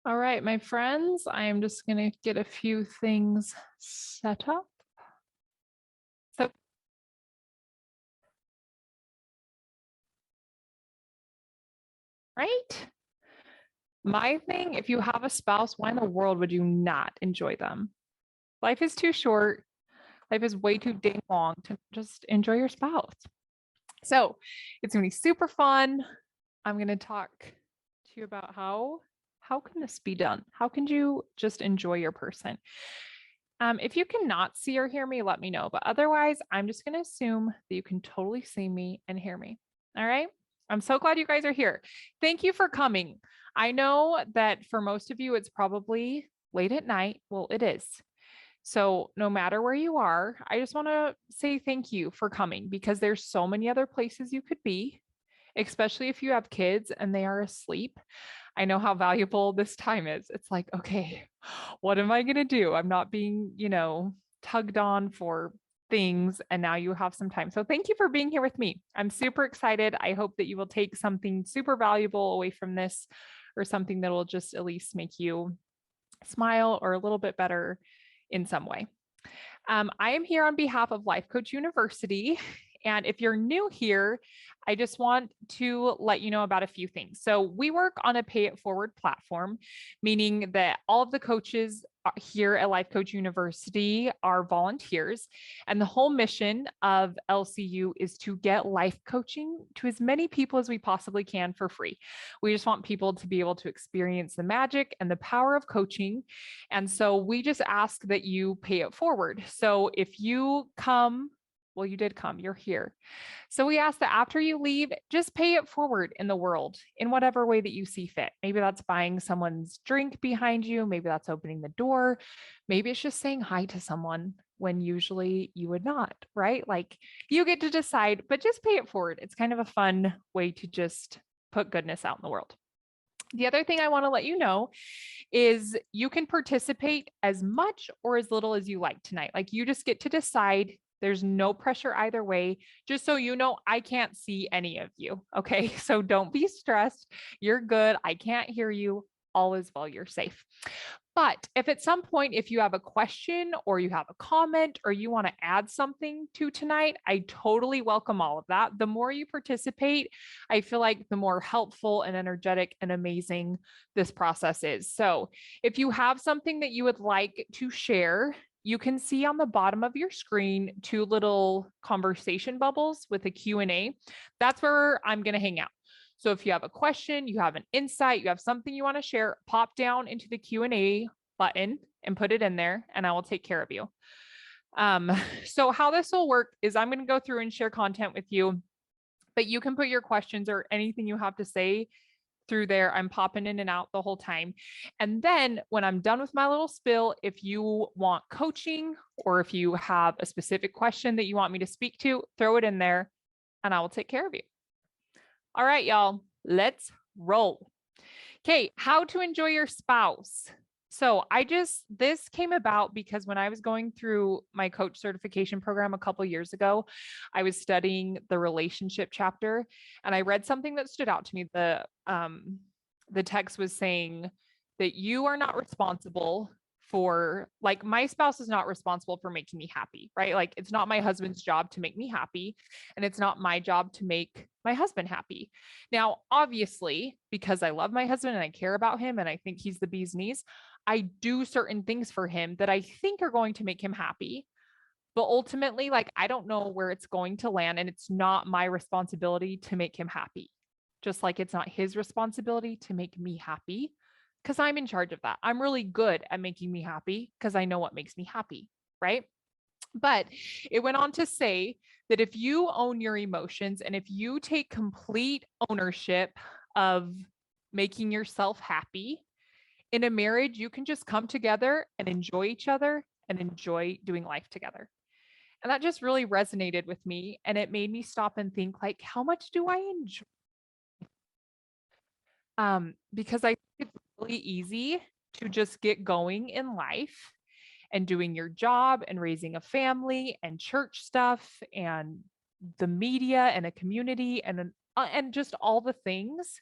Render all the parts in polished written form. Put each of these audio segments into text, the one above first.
All right, my friends, I am just going to get a few things set up. So, right? My thing, if you have a spouse, why in the world would you not enjoy them? Life is too short. Life is way too dang long to just enjoy your spouse. So, it's going to be super fun. I'm going to talk to you about how can this be done? How can you just enjoy your person? If you cannot see or hear me, let me know. But otherwise, I'm just going to assume that you can totally see me and hear me. All right. I'm so glad you guys are here. Thank you for coming. I know that for most of you, it's probably late at night. Well, it is. So no matter where you are, I just want to say thank you for coming because there's so many other places you could be, especially if you have kids and they are asleep. I know how valuable this time is. It's like, okay, what am I going to do? I'm not being, tugged on for things. And now you have some time. So thank you for being here with me. I'm super excited. I hope that you will take something super valuable away from this or something that will just at least make you smile or a little bit better in some way. I am here on behalf of Life Coach University. And if you're new here, I just want to let you know about a few things. So, we work on a pay it forward platform, meaning that all of the coaches here at Life Coach University are volunteers. And the whole mission of LCU is to get life coaching to as many people as we possibly can for free. We just want people to be able to experience the magic and the power of coaching. And so we just ask that you pay it forward. So if you come, well, you did come, you're here. So we ask that after you leave, just pay it forward in the world in whatever way that you see fit. Maybe that's buying someone's drink behind you. Maybe that's opening the door. Maybe it's just saying hi to someone when usually you would not, right? Like you get to decide, but just pay it forward. It's kind of a fun way to just put goodness out in the world. The other thing I want to let you know is you can participate as much or as little as you like tonight. Like you just get to decide. There's no pressure either way. Just so you know, I can't see any of you. Okay. So don't be stressed. You're good. I can't hear you. All is well. You're safe. But if at some point, if you have a question or you have a comment or you want to add something to tonight, I totally welcome all of that. The more you participate, I feel like the more helpful and energetic and amazing this process is. So if you have something that you would like to share, you can see on the bottom of your screen two little conversation bubbles with a Q&A. That's where I'm going to hang out. So if you have a question, you have an insight, you have something you want to share, pop down into the Q&A button and put it in there and I will take care of you. So how this will work is I'm going to go through and share content with you, but you can put your questions or anything you have to say through there. I'm popping in and out the whole time. And then when I'm done with my little spill, if you want coaching or if you have a specific question that you want me to speak to, throw it in there and I will take care of you. All right, y'all, let's roll. Okay, how to enjoy your spouse. So this came about because when I was going through my coach certification program a couple years ago, I was studying the relationship chapter and I read something that stood out to me. The text was saying that you are not responsible for, like, my spouse is not responsible for making me happy, right? Like it's not my husband's job to make me happy and it's not my job to make my husband happy. Now, obviously, because I love my husband and I care about him and I think he's the bee's knees, I do certain things for him that I think are going to make him happy. But ultimately, like, I don't know where it's going to land and it's not my responsibility to make him happy. Just like it's not his responsibility to make me happy because I'm in charge of that. I'm really good at making me happy because I know what makes me happy, right? But it went on to say that if you own your emotions and if you take complete ownership of making yourself happy in a marriage, you can just come together and enjoy each other and enjoy doing life together. And that just really resonated with me. And it made me stop and think, like, how much do I enjoy? Because I think it's really easy to just get going in life and doing your job and raising a family and church stuff and the media and a community and just all the things.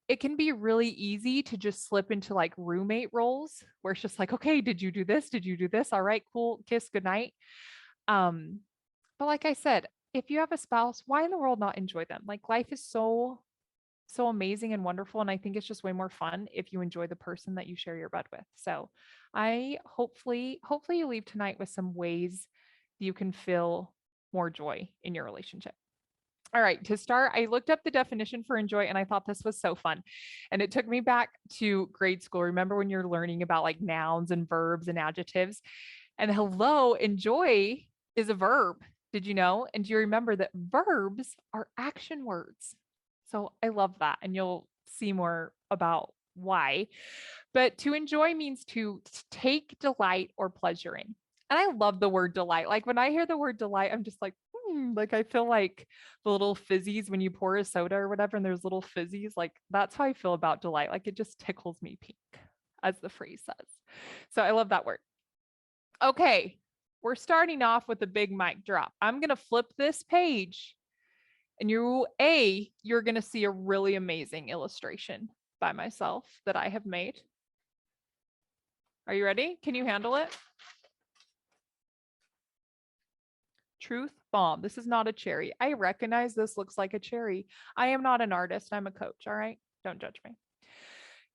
it can be really easy to just slip into like roommate roles where it's just like, okay, did you do this? Did you do this? All right, cool. Kiss goodnight. Um, but like I said, if you have a spouse, why in the world not enjoy them? Like life is so amazing and wonderful. And I think it's just way more fun if you enjoy the person that you share your bed with. So I hopefully you leave tonight with some ways you can feel more joy in your relationship. All right, to start, I looked up the definition for enjoy and I thought this was so fun. And it took me back to grade school. Remember when you're learning about like nouns and verbs and adjectives? And hello, enjoy is a verb. Did you know? And do you remember that verbs are action words? So I love that. And you'll see more about why. But to enjoy means to take delight or pleasure in. And I love the word delight. Like when I hear the word delight, I'm just like I feel like the little fizzies when you pour a soda or whatever, and there's little fizzies. Like that's how I feel about delight. Like it just tickles me pink, as the phrase says. So I love that word. Okay, we're starting off with a big mic drop. I'm going to flip this page and you're going to see a really amazing illustration by myself that I have made. Are you ready? Can you handle it? Truth bomb. This is not a cherry. I recognize this looks like a cherry. I am not an artist. I'm a coach. All right. Don't judge me.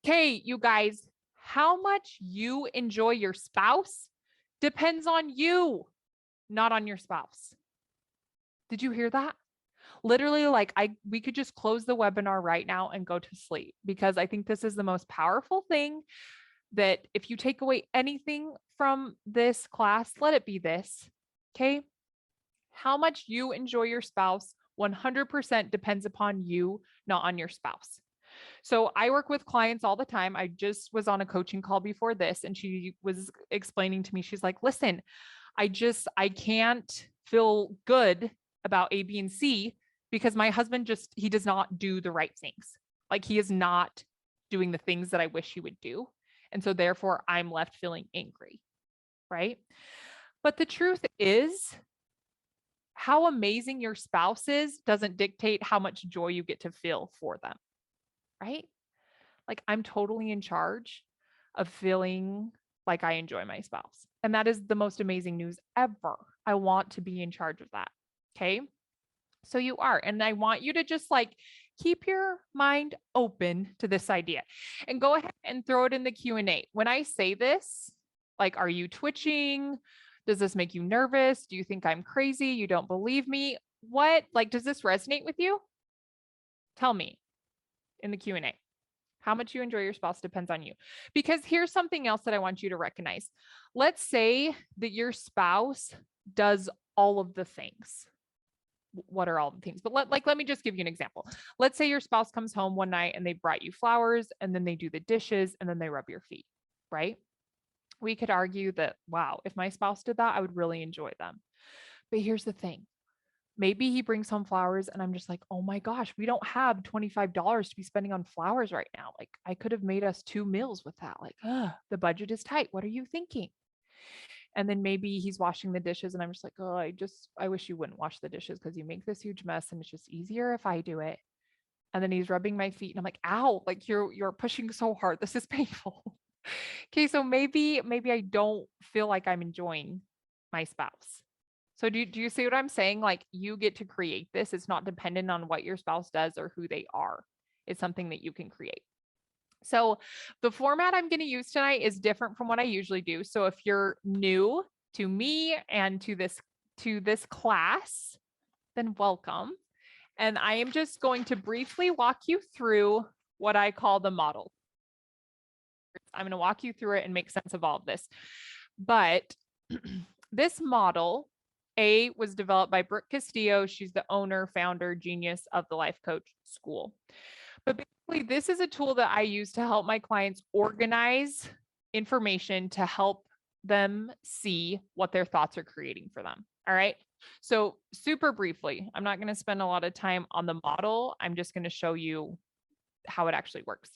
Okay, you guys, how much you enjoy your spouse depends on you, not on your spouse. Did you hear that? Literally, like we could just close the webinar right now and go to sleep because I think this is the most powerful thing that if you take away anything from this class, let it be this. Okay. How much you enjoy your spouse 100% depends upon you, not on your spouse. So I work with clients all the time. I just was on a coaching call before this, and she was explaining to me, she's like, listen, I can't feel good about A, B, and C because my husband he does not do the right things. Like he is not doing the things that I wish he would do. And so therefore I'm left feeling angry, right? But the truth is, how amazing your spouse is doesn't dictate how much joy you get to feel for them, right? Like I'm totally in charge of feeling like I enjoy my spouse. And that is the most amazing news ever. I want to be in charge of that. Okay. So you are. And I want you to just like keep your mind open to this idea and go ahead and throw it in the Q&A. When I say this, like, are you twitching? Does this make you nervous? Do you think I'm crazy? You don't believe me? What, like, does this resonate with you? Tell me in the Q&A. How much you enjoy your spouse depends on you. Because here's something else that I want you to recognize. Let's say that your spouse does all of the things. What are all the things? But let me just give you an example. Let's say your spouse comes home one night and they brought you flowers and then they do the dishes and then they rub your feet, right? We could argue that, wow, if my spouse did that, I would really enjoy them. But here's the thing. Maybe he brings home flowers and I'm just like, oh my gosh, we don't have $25 to be spending on flowers right now. Like I could have made us 2 meals with that. Like, the budget is tight. What are you thinking? And then maybe he's washing the dishes and I'm just like, oh, I wish you wouldn't wash the dishes because you make this huge mess and it's just easier if I do it. And then he's rubbing my feet and I'm like, ow, like you're pushing so hard. This is painful. Okay, so maybe I don't feel like I'm enjoying my spouse. So do you see what I'm saying? Like you get to create this. It's not dependent on what your spouse does or who they are. It's something that you can create. So the format I'm going to use tonight is different from what I usually do. So if you're new to me and to this class, then welcome. And I am just going to briefly walk you through what I call the model. I'm going to walk you through it and make sense of all of this. But this model, was developed by Brooke Castillo. She's the owner, founder, genius of the Life Coach School. But basically, this is a tool that I use to help my clients organize information to help them see what their thoughts are creating for them. All right. So super briefly, I'm not going to spend a lot of time on the model. I'm just going to show you how it actually works.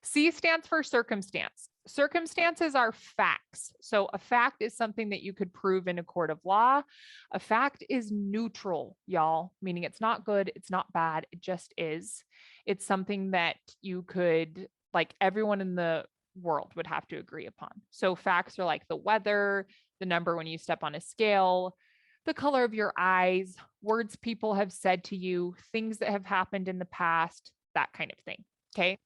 C stands for circumstance. Circumstances are facts. So a fact is something that you could prove in a court of law. A fact is neutral, y'all, meaning it's not good, it's not bad, it just is. It's something that you could, like everyone in the world would have to agree upon. So facts are like the weather, the number when you step on a scale, the color of your eyes, words people have said to you, things that have happened in the past, that kind of thing. Okay.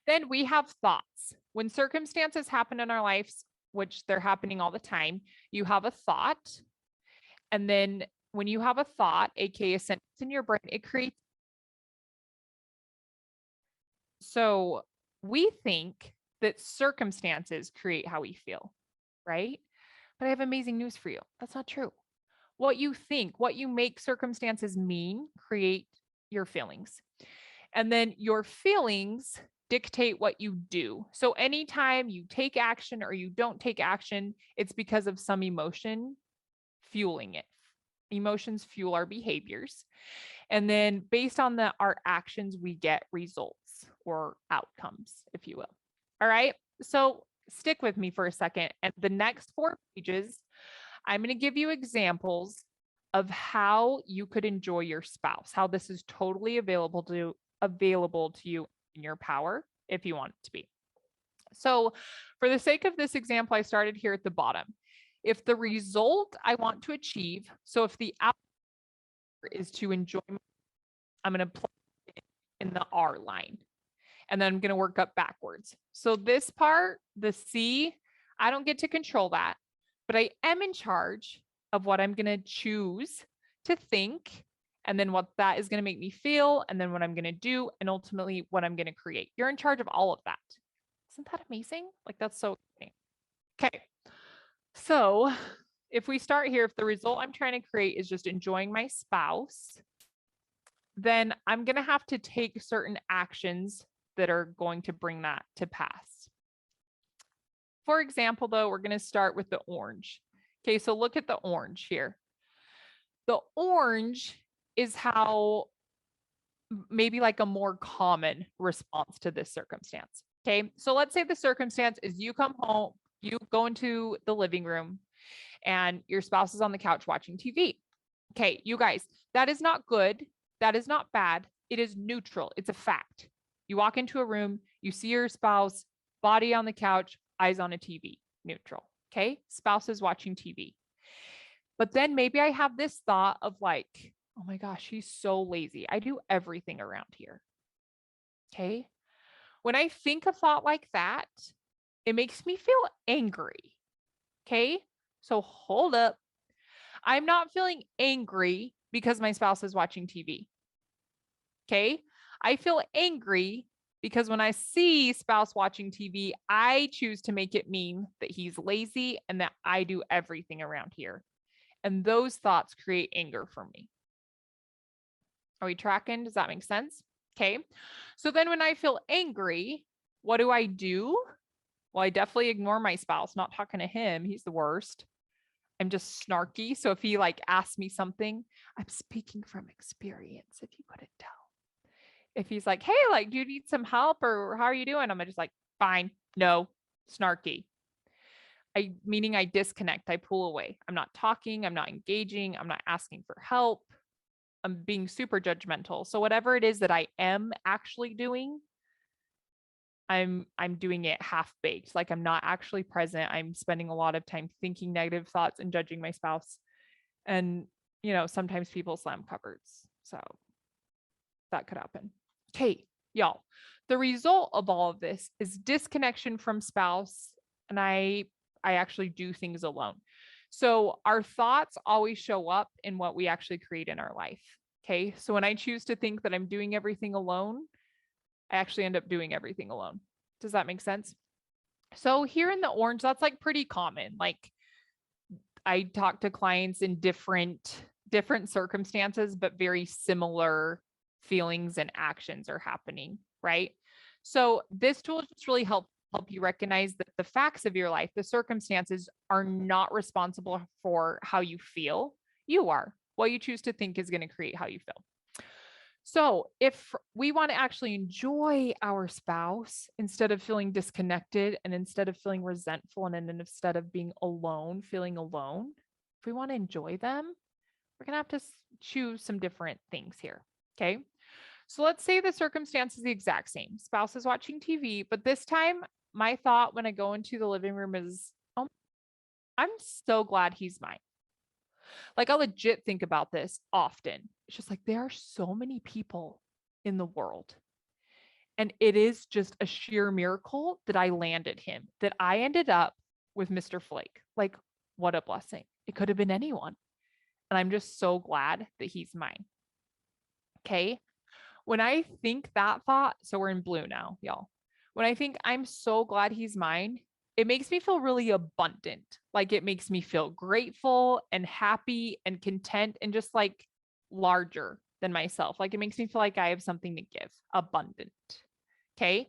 Then we have thoughts. When circumstances happen in our lives, which they're happening all the time, you have a thought. And then when you have a thought, aka a sentence in your brain, it creates. So we think that circumstances create how we feel, right? But I have amazing news for you. That's not true. What you think, what you make circumstances mean, create your feelings. And then your feelings dictate what you do. So anytime you take action or you don't take action, it's because of some emotion fueling it. Emotions fuel our behaviors. And then based on our actions, we get results or outcomes, if you will. All right. So stick with me for a second. And the next 4 pages, I'm going to give you examples of how you could enjoy your spouse, how this is totally available to you in your power if you want it to be. So for the sake of this example, I started here at the bottom. If the result I want to achieve, so if the outcome is to enjoy, I'm going to plug it in the R line, and then I'm going to work up backwards. So this part, the C, I don't get to control that, but I am in charge of what I'm going to choose to think, and then what that is going to make me feel, and then what I'm going to do, and ultimately what I'm going to create. You're in charge of all of that. Isn't that amazing? Like, that's so exciting. Okay. So if we start here, if the result I'm trying to create is just enjoying my spouse, then I'm going to have to take certain actions that are going to bring that to pass. For example, though, we're going to start with the orange. Okay, so look at the orange here. The orange is how maybe like a more common response to this circumstance. Okay, so let's say the circumstance is you come home, you go into the living room, and your spouse is on the couch watching TV. Okay, you guys, that is not good. That is not bad. It is neutral. It's a fact. You walk into a room, you see your spouse, body on the couch, eyes on a TV, neutral. Okay, spouse is watching TV. But then maybe I have this thought of like, oh my gosh, he's so lazy. I do everything around here. Okay. When I think a thought like that, it makes me feel angry. Okay. So hold up. I'm not feeling angry because my spouse is watching TV. Okay. I feel angry because when I see spouse watching TV, I choose to make it mean that he's lazy and that I do everything around here. And those thoughts create anger for me. Are we tracking? Does that make sense? Okay. So then when I feel angry, what do I do? Well, I definitely ignore my spouse, not talking to him. He's the worst. I'm just snarky. So if he like asks me something, I'm speaking from experience, if you couldn't tell. If he's like, hey, like, do you need some help or how are you doing? I'm just like, fine, no, snarky. Meaning I disconnect, I pull away. I'm not talking, I'm not engaging, I'm not asking for help. I'm being super judgmental. So whatever it is that I am actually doing, I'm doing it half baked. Like I'm not actually present. I'm spending a lot of time thinking negative thoughts and judging my spouse. And, you know, sometimes people slam cupboards. So that could happen. Okay, y'all. The result of all of this is disconnection from spouse. And I actually do things alone. So our thoughts always show up in what we actually create in our life. Okay. So when I choose to think that I'm doing everything alone, I actually end up doing everything alone. Does that make sense? So here in the orange, that's like pretty common. Like I talk to clients in different circumstances, but very similar feelings and actions are happening, right? So this tool just really help you recognize that the facts of your life, the circumstances are not responsible for how you feel. You are. What you choose to think is going to create how you feel. So if we want to actually enjoy our spouse instead of feeling disconnected and instead of feeling resentful and then instead of being alone, feeling alone, if we want to enjoy them, we're going to have to choose some different things here. Okay. So let's say the circumstance is the exact same. Spouse is watching TV, but this time my thought when I go into the living room is, oh, I'm so glad he's mine. Like I legit think about this often. It's just like there are so many people in the world. And it is just a sheer miracle that I landed him, that I ended up with Mr. Flake. Like, what a blessing. It could have been anyone. And I'm just so glad that he's mine. Okay. When I think that thought, so we're in blue now, y'all. When I think I'm so glad he's mine, it makes me feel really abundant. Like it makes me feel grateful and happy and content and just like larger than myself. Like it makes me feel like I have something to give, abundant. Okay.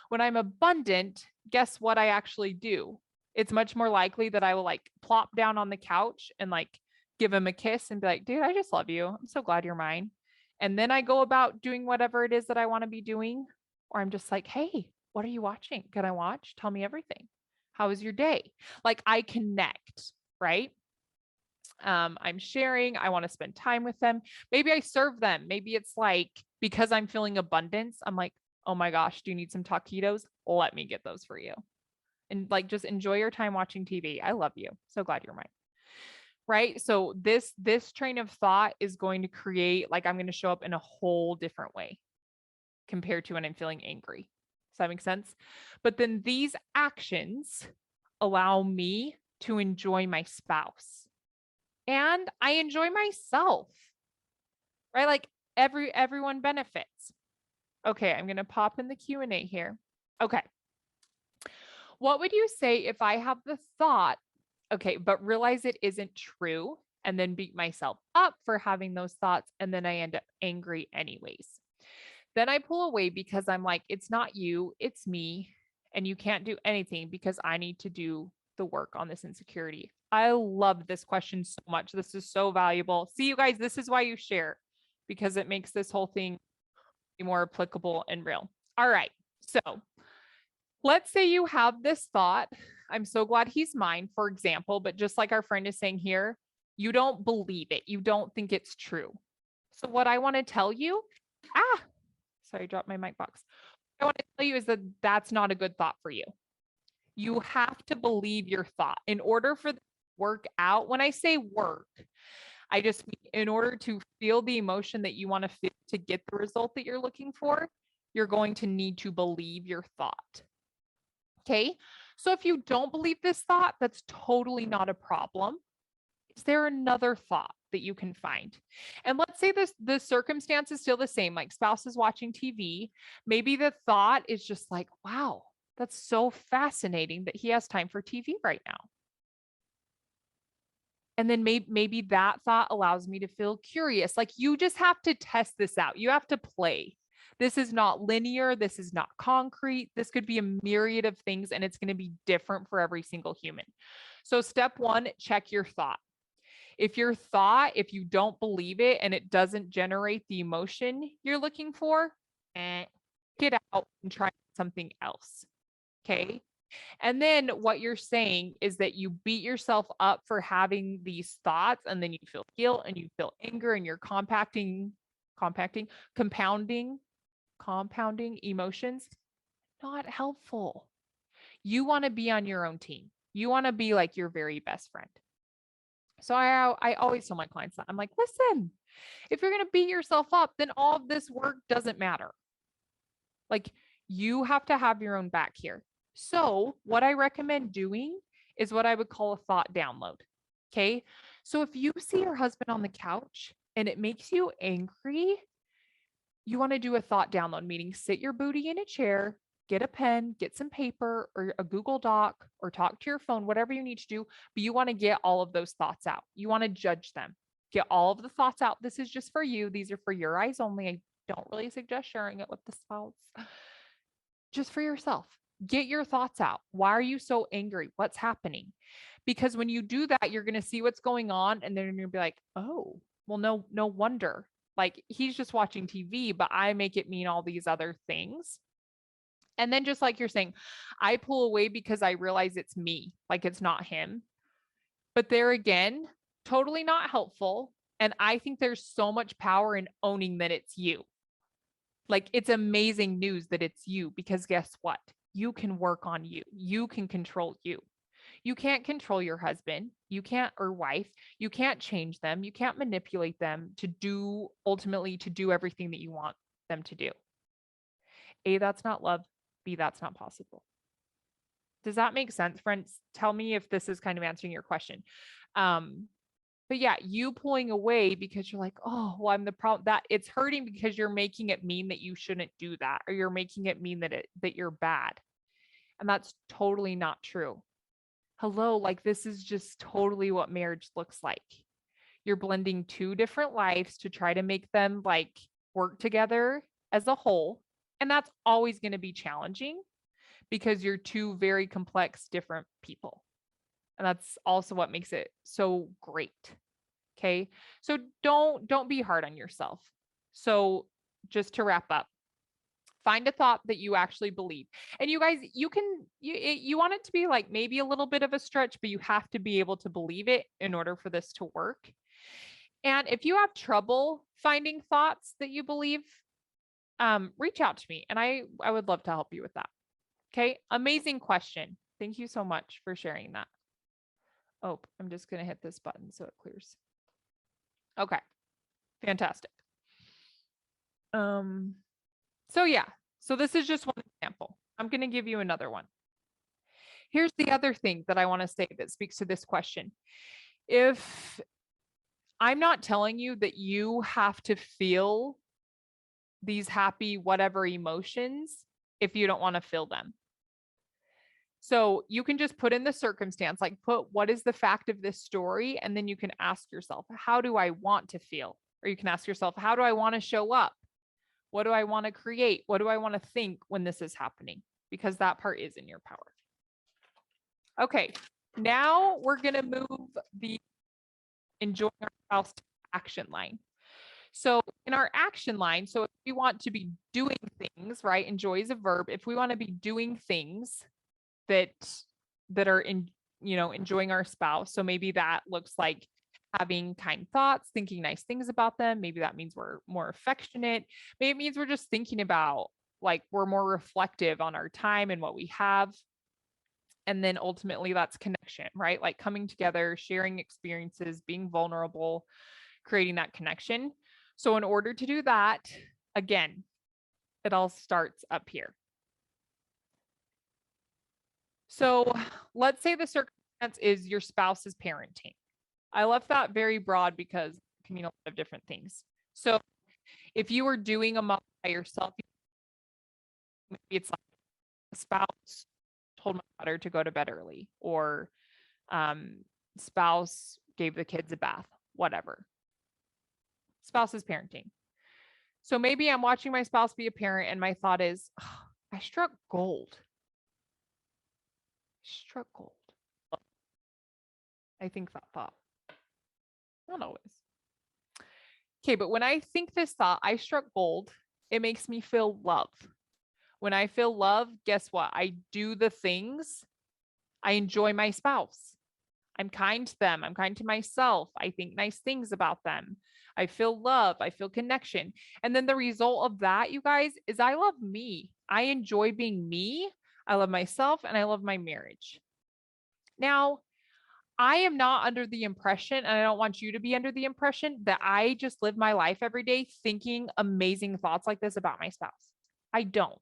When I'm abundant, guess what I actually do? It's much more likely that I will like plop down on the couch and like give him a kiss and be like, dude, I just love you. I'm so glad you're mine. And then I go about doing whatever it is that I want to be doing. Or I'm just like, hey, what are you watching? Can I watch? Tell me everything. How was your day? Like I connect, right? I'm sharing. I want to spend time with them. Maybe I serve them. Maybe it's like because I'm feeling abundance, I'm like, oh my gosh, do you need some taquitos? Let me get those for you. And like just enjoy your time watching TV. I love you. So glad you're mine. Right? So this train of thought is going to create like I'm going to show up in a whole different way compared to when I'm feeling angry. Does that make sense? But then these actions allow me to enjoy my spouse and I enjoy myself. Right? Like everyone benefits. Okay, I'm going to pop in the Q&A here. Okay. What would you say if I have the thought, okay, but realize it isn't true and then beat myself up for having those thoughts and then I end up angry anyways? Then I pull away because I'm like, it's not you, it's me. And you can't do anything because I need to do the work on this insecurity. I love this question so much. This is so valuable. See, you guys, this is why you share because it makes this whole thing more applicable and real. All right. So let's say you have this thought, I'm so glad he's mine, for example, but just like our friend is saying here, you don't believe it. You don't think it's true. So what I want to tell you, sorry, I dropped my mic box. What I want to tell you is that that's not a good thought for you. You have to believe your thought in order for the work out. When I say work, I just mean in order to feel the emotion that you want to feel to get the result that you're looking for, you're going to need to believe your thought. Okay. So if you don't believe this thought, that's totally not a problem. Is there another thought that you can find? And let's say the circumstance is still the same, like spouse is watching TV. Maybe the thought is just like, wow, that's so fascinating that he has time for TV right now. And then maybe that thought allows me to feel curious. Like you just have to test this out. You have to play. This is not linear. This is not concrete. This could be a myriad of things, and it's going to be different for every single human. So step one, check your thought. If your thought, if you don't believe it and it doesn't generate the emotion you're looking for, get out and try something else. Okay. And then what you're saying is that you beat yourself up for having these thoughts and then you feel guilt and you feel anger and you're compounding emotions. Not helpful. You want to be on your own team. You want to be like your very best friend. So I always tell my clients that I'm like, listen, if you're going to beat yourself up, then all of this work doesn't matter. Like you have to have your own back here. So what I recommend doing is what I would call a thought download. Okay. So if you see your husband on the couch and it makes you angry, you want to do a thought download, meaning sit your booty in a chair, get a pen, get some paper or a Google Doc or talk to your phone, whatever you need to do. But you want to get all of those thoughts out. You want to judge them. Get all of the thoughts out. This is just for you. These are for your eyes only. I don't really suggest sharing it with the spouse. Just for yourself. Get your thoughts out. Why are you so angry? What's happening? Because when you do that, you're going to see what's going on and then you're going to be like, oh, well, no wonder Like he's just watching TV, but I make it mean all these other things. And then just like you're saying, I pull away because I realize it's me, like it's not him. But there again, totally not helpful. And I think there's so much power in owning that it's you. Like it's amazing news that it's you, because guess what? You can work on you. You can control you. You can't control your husband. You can't, or wife. You can't change them. You can't manipulate them to do, ultimately, to do everything that you want them to do. A, that's not love. B, that's not possible. Does that make sense, friends? Tell me if this is kind of answering your question. But yeah, you pulling away because you're like, oh, well, I'm the problem, that it's hurting because you're making it mean that you shouldn't do that, or you're making it mean that you're bad. And that's totally not true. Hello, like this is just totally what marriage looks like. You're blending two different lives to try to make them like work together as a whole. And that's always going to be challenging because you're two very complex, different people. And that's also what makes it so great. Okay. So don't be hard on yourself. So just to wrap up, find a thought that you actually believe. And you guys, you want it to be like maybe a little bit of a stretch, but you have to be able to believe it in order for this to work. And if you have trouble finding thoughts that you believe, reach out to me and I would love to help you with that. Okay. Amazing question. Thank you so much for sharing that. Oh, I'm just going to hit this button so it clears. Okay. Fantastic. So yeah, so this is just one example. I'm going to give you another one. Here's the other thing that I want to say that speaks to this question. If I'm not telling you that you have to feel these happy, whatever emotions, if you don't want to feel them. So you can just put in the circumstance, like put what is the fact of this story? And then you can ask yourself, how do I want to feel? Or you can ask yourself, how do I want to show up? What do I want to create? What do I want to think when this is happening? Because that part is in your power. Okay, now we're going to move the enjoying our spouse to action line. So in our action line, so if we want to be doing things, right? Enjoy is a verb. If we want to be doing things that are in, enjoying our spouse. So maybe that looks like having kind thoughts, thinking nice things about them. Maybe that means we're more affectionate. Maybe it means we're just thinking about, like, we're more reflective on our time and what we have. And then ultimately that's connection, right? Like coming together, sharing experiences, being vulnerable, creating that connection. So in order to do that, again, it all starts up here. So let's say the circumstance is your spouse is parenting. I left that very broad because it can mean a lot of different things. So if you were doing a mom by yourself, maybe it's like a spouse told my daughter to go to bed early, or spouse gave the kids a bath, whatever. Spouse is parenting. So maybe I'm watching my spouse be a parent and my thought is, oh, I struck gold. Struck gold. I think that thought. Not always. Okay, but when I think this thought, I struck gold, it makes me feel love. When I feel love, guess what? I do the things. I enjoy my spouse. I'm kind to them. I'm kind to myself. I think nice things about them. I feel love. I feel connection. And then the result of that, you guys, is I love me. I enjoy being me. I love myself and I love my marriage. Now, I am not under the impression, and I don't want you to be under the impression, that I just live my life every day thinking amazing thoughts like this about my spouse. I don't.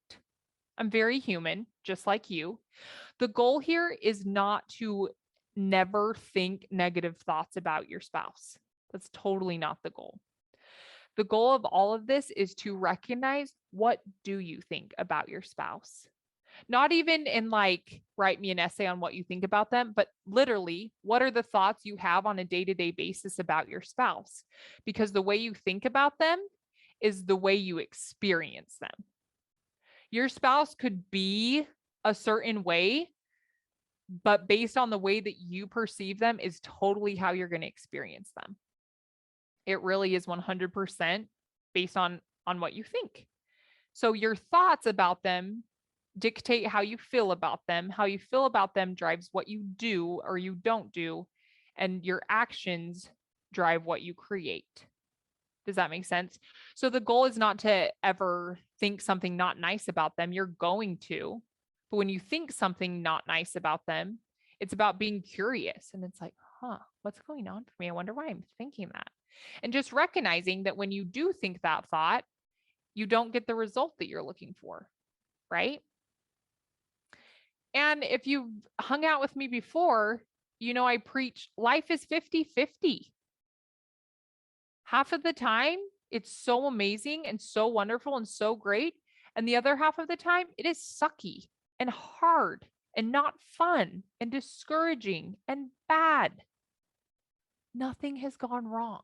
I'm very human, just like you. The goal here is not to never think negative thoughts about your spouse. That's totally not the goal. The goal of all of this is to recognize, what do you think about your spouse? Not even in like, write me an essay on what you think about them, but literally, what are the thoughts you have on a day-to-day basis about your spouse? Because the way you think about them is the way you experience them. Your spouse could be a certain way, but based on the way that you perceive them is totally how you're going to experience them. It really is 100% based on what you think. So your thoughts about them dictate how you feel about them. How you feel about them drives what you do or you don't do, and your actions drive what you create. Does that make sense? So the goal is not to ever think something not nice about them. You're going to. But when you think something not nice about them, it's about being curious. And it's like, what's going on for me? I wonder why I'm thinking that. And just recognizing that when you do think that thought, you don't get the result that you're looking for, right? And if you've hung out with me before, I preach life is 50-50. Half of the time, it's so amazing and so wonderful and so great. And the other half of the time, it is sucky and hard and not fun and discouraging and bad. Nothing has gone wrong.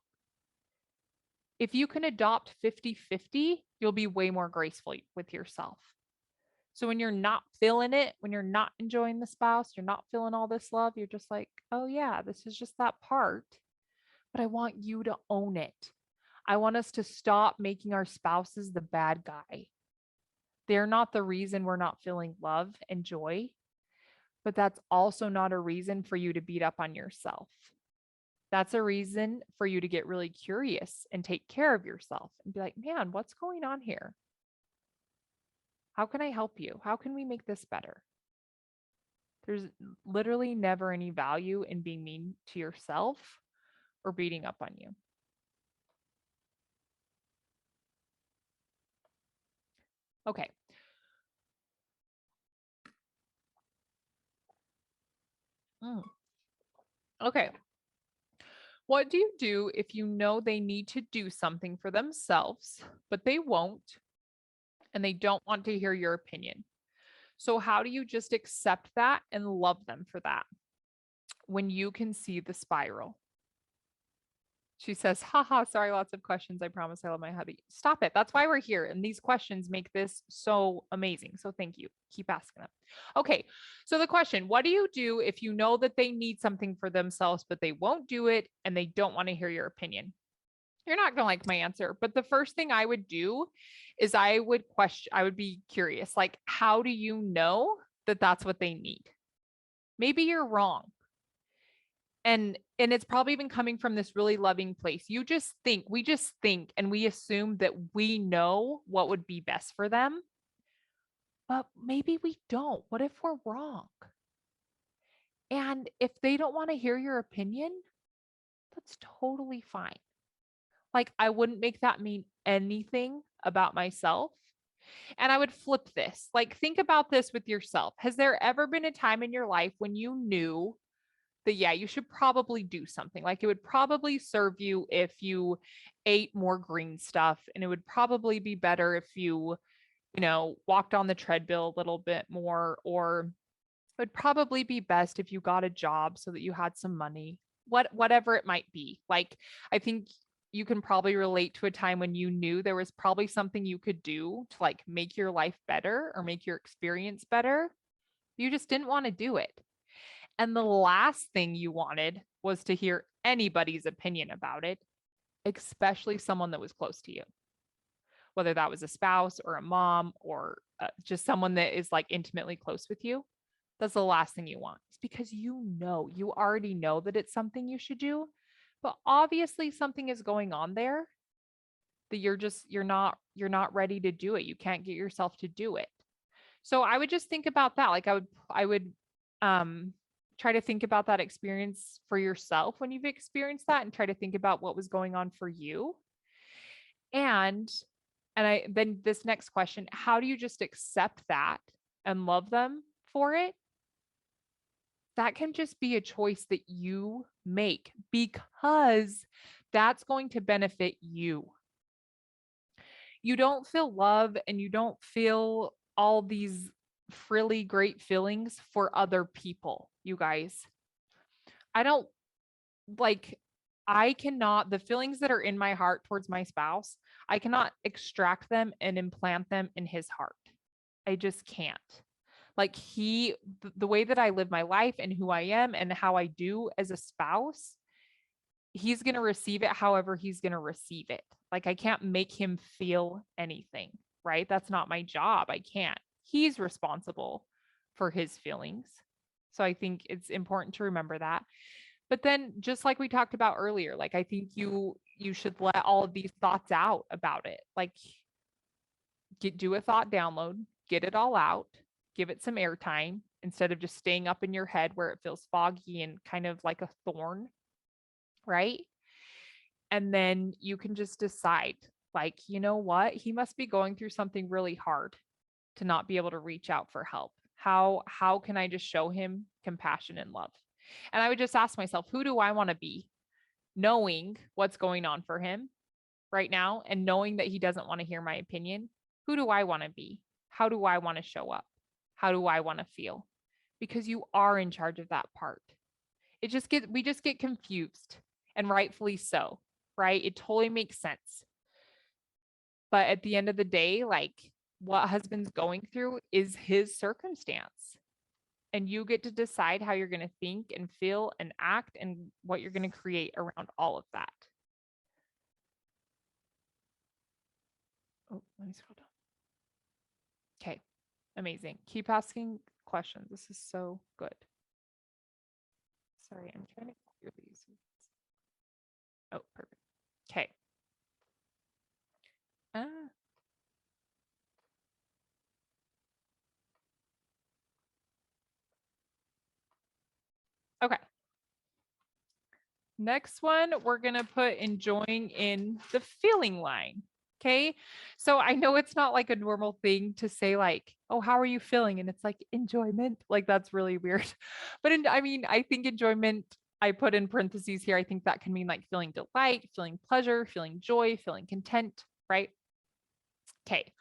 If you can adopt 50-50, you'll be way more graceful with yourself. So when you're not feeling it, when you're not enjoying the spouse, you're not feeling all this love, you're just like, oh yeah, this is just that part. But I want you to own it. I want us to stop making our spouses the bad guy. They're not the reason we're not feeling love and joy, but that's also not a reason for you to beat up on yourself. That's a reason for you to get really curious and take care of yourself and be like, man, what's going on here? How can I help you? How can we make this better? There's literally never any value in being mean to yourself or beating up on you. Okay. Okay. What do you do if you know they need to do something for themselves, but they won't, and they don't want to hear your opinion? So how do you just accept that and love them for that when you can see the spiral? She says, haha, sorry, lots of questions. I promise I love my hubby. Stop it. That's why we're here. And these questions make this so amazing. So thank you. Keep asking them. Okay. So the question, what do you do if you know that they need something for themselves, but they won't do it and they don't want to hear your opinion? You're not going to like my answer, but the first thing I would do is I would be curious, like, how do you know that that's what they need? Maybe you're wrong. And it's probably been coming from this really loving place. We just think and we assume that we know what would be best for them, but maybe we don't. What if we're wrong? And if they don't want to hear your opinion, that's totally fine. Like, I wouldn't make that mean anything about myself. And I would flip this. Like, think about this with yourself. Has there ever been a time in your life when you knew that, yeah, you should probably do something? Like, it would probably serve you if you ate more green stuff, and it would probably be better if you walked on the treadmill a little bit more, or it would probably be best if you got a job so that you had some money, whatever it might be. Like, I think you can probably relate to a time when you knew there was probably something you could do to like make your life better or make your experience better. You just didn't want to do it. And the last thing you wanted was to hear anybody's opinion about it, especially someone that was close to you, whether that was a spouse or a mom or just someone that is like intimately close with you. That's the last thing you want. It's because you already know that it's something you should do, but obviously something is going on there that you're not ready to do it. You can't get yourself to do it. So I would just think about that. Like, I would try to think about that experience for yourself when you've experienced that, and try to think about what was going on for you. And then this next question, how do you just accept that and love them for it? That can just be a choice that you make, because that's going to benefit you. You don't feel love and you don't feel all these frilly great feelings for other people, you guys. The feelings that are in my heart towards my spouse, I cannot extract them and implant them in his heart. I just can't. Like, the way that I live my life and who I am and how I do as a spouse, he's going to receive it however he's going to receive it. Like, I can't make him feel anything, right? That's not my job. I can't. He's responsible for his feelings. So I think it's important to remember that. But then, just like we talked about earlier, like, I think you should let all of these thoughts out about it. Like, do a thought download, get it all out, give it some airtime instead of just staying up in your head where it feels foggy and kind of like a thorn, right? And then you can just decide, like, you know what? He must be going through something really hard to not be able to reach out for help. How can I just show him compassion and love? And I would just ask myself, who do I want to be? Knowing what's going on for him right now and knowing that he doesn't want to hear my opinion, who do I want to be? How do I want to show up? How do I want to feel? Because you are in charge of that part. We just get confused, and rightfully so, right? It totally makes sense. But at the end of the day, like, what husband's going through is his circumstance. And you get to decide how you're going to think and feel and act and what you're going to create around all of that. Oh, let me scroll down. Okay, amazing. Keep asking questions. This is so good. Sorry, I'm trying to clear these. Oh, perfect. Okay. Okay. Next one, we're going to put enjoying in the feeling line. Okay. So I know it's not like a normal thing to say, like, oh, how are you feeling? And it's like enjoyment. Like, that's really weird. But I mean, I think enjoyment, I put in parentheses here. I think that can mean like feeling delight, feeling pleasure, feeling joy, feeling content, right? Okay.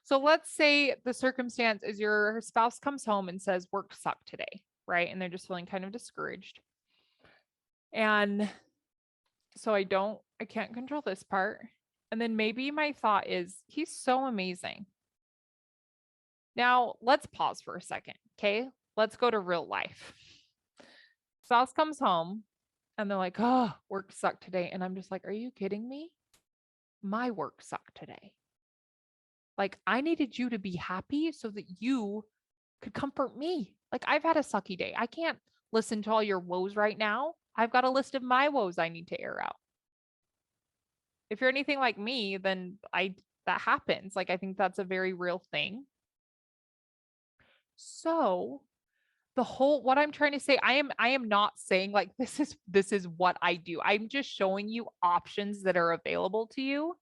So let's say the circumstance is your spouse comes home and says, work sucked today, right? And they're just feeling kind of discouraged. And so I can't control this part. And then maybe my thought is, he's so amazing. Now, let's pause for a second, okay? Let's go to real life. Spouse comes home and they're like, oh, work sucked today. And I'm just like, are you kidding me? My work sucked today. Like, I needed you to be happy so that you could comfort me. Like, I've had a sucky day. I can't listen to all your woes right now. I've got a list of my woes I need to air out. If you're anything like me, then that happens. Like, I think that's a very real thing. So what I'm trying to say, I am not saying like this is what I do. I'm just showing you options that are available to you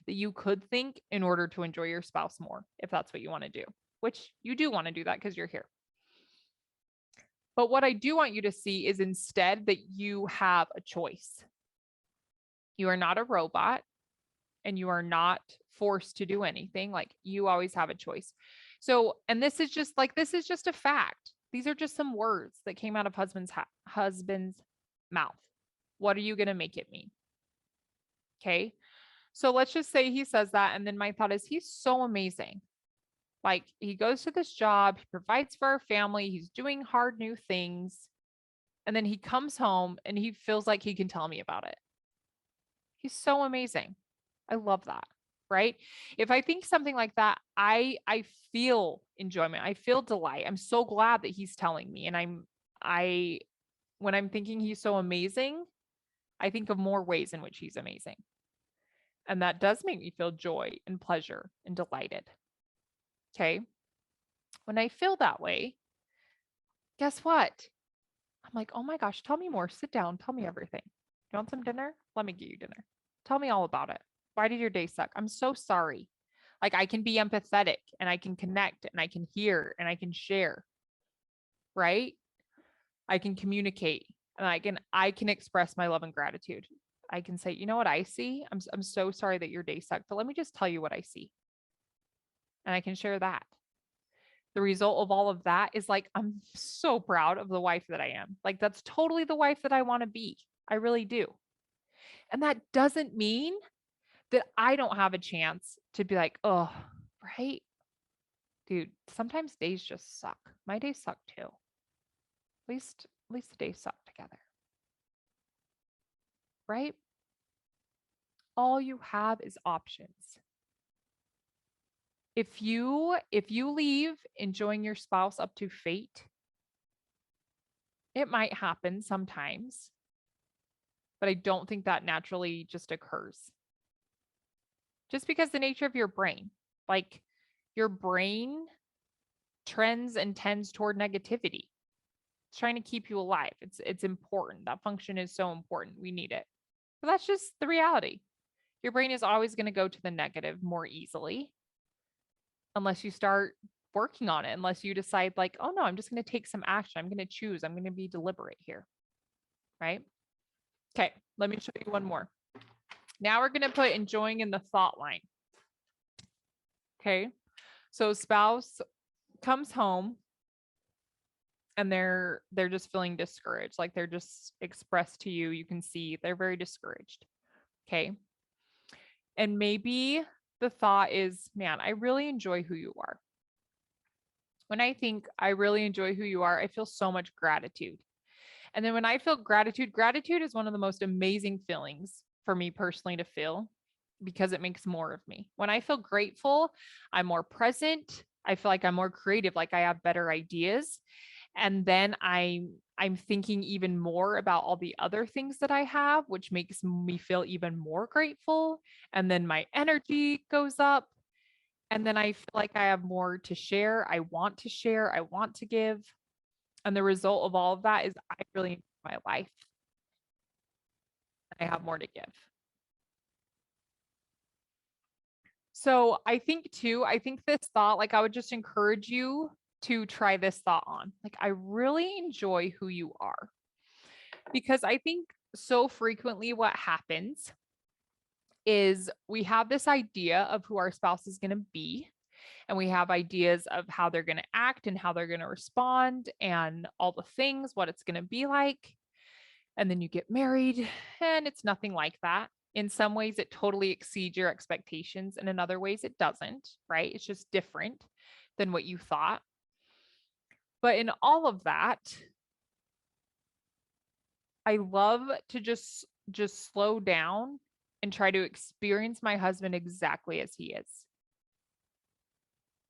that you could think in order to enjoy your spouse more, if that's what you want to do, which you do want to do that because you're here. But what I do want you to see is instead that you have a choice. You are not a robot and you are not forced to do anything. Like, you always have a choice. So, and this is just a fact. These are just some words that came out of husband's mouth. What are you going to make it mean? Okay. So let's just say he says that. And then my thought is, he's so amazing. Like, he goes to this job, he provides for our family, he's doing hard new things. And then he comes home and he feels like he can tell me about it. He's so amazing. I love that. Right? If I think something like that, I feel enjoyment. I feel delight. I'm so glad that he's telling me. And when I'm thinking he's so amazing, I think of more ways in which he's amazing. And that does make me feel joy and pleasure and delighted. Okay. When I feel that way, guess what? I'm like, oh my gosh, tell me more. Sit down. Tell me everything. You want some dinner? Let me get you dinner. Tell me all about it. Why did your day suck? I'm so sorry. Like, I can be empathetic and I can connect and I can hear and I can share, right? I can communicate and I can express my love and gratitude. I can say, you know what I see? I'm so sorry that your day sucked, but let me just tell you what I see. And I can share that. The result of all of that is like, I'm so proud of the wife that I am. Like, that's totally the wife that I want to be. I really do. And that doesn't mean that I don't have a chance to be like, oh, right? Dude, sometimes days just suck. My days suck too. At least the days suck together. right? All you have is options. If you leave enjoying your spouse up to fate, it might happen sometimes, but I don't think that naturally just occurs. Just because the nature of your brain, like your brain trends and tends toward negativity. It's trying to keep you alive. It's important. That function is so important. We need it. But that's just the reality. Your brain is always going to go to the negative more easily unless you start working on it, unless you decide like, oh no, I'm just going to take some action. I'm going to choose. I'm going to be deliberate here. Right? Okay, let me show you one more. Now we're going to put enjoying in the thought line. Okay. So spouse comes home and they're just feeling discouraged. Like they're just expressed to you. You can see they're very discouraged. Okay. And maybe the thought is, man, I really enjoy who you are. When I think I really enjoy who you are, I feel so much gratitude. And then when I feel gratitude, gratitude is one of the most amazing feelings for me personally to feel because it makes more of me. When I feel grateful, I'm more present. I feel like I'm more creative, like I have better ideas. And then I'm thinking even more about all the other things that I have, which makes me feel even more grateful. And then my energy goes up. And then I feel like I have more to share. I want to share. I want to give. And the result of all of that is I really enjoy my life. I have more to give. So I think this thought, like I would just encourage you to try this thought on. Like, I really enjoy who you are. Because I think so frequently what happens is we have this idea of who our spouse is going to be, and we have ideas of how they're going to act and how they're going to respond and all the things, what it's going to be like. And then you get married and it's nothing like that. In some ways, it totally exceeds your expectations, and in other ways, it doesn't, right? It's just different than what you thought. But in all of that, I love to just slow down and try to experience my husband exactly as he is.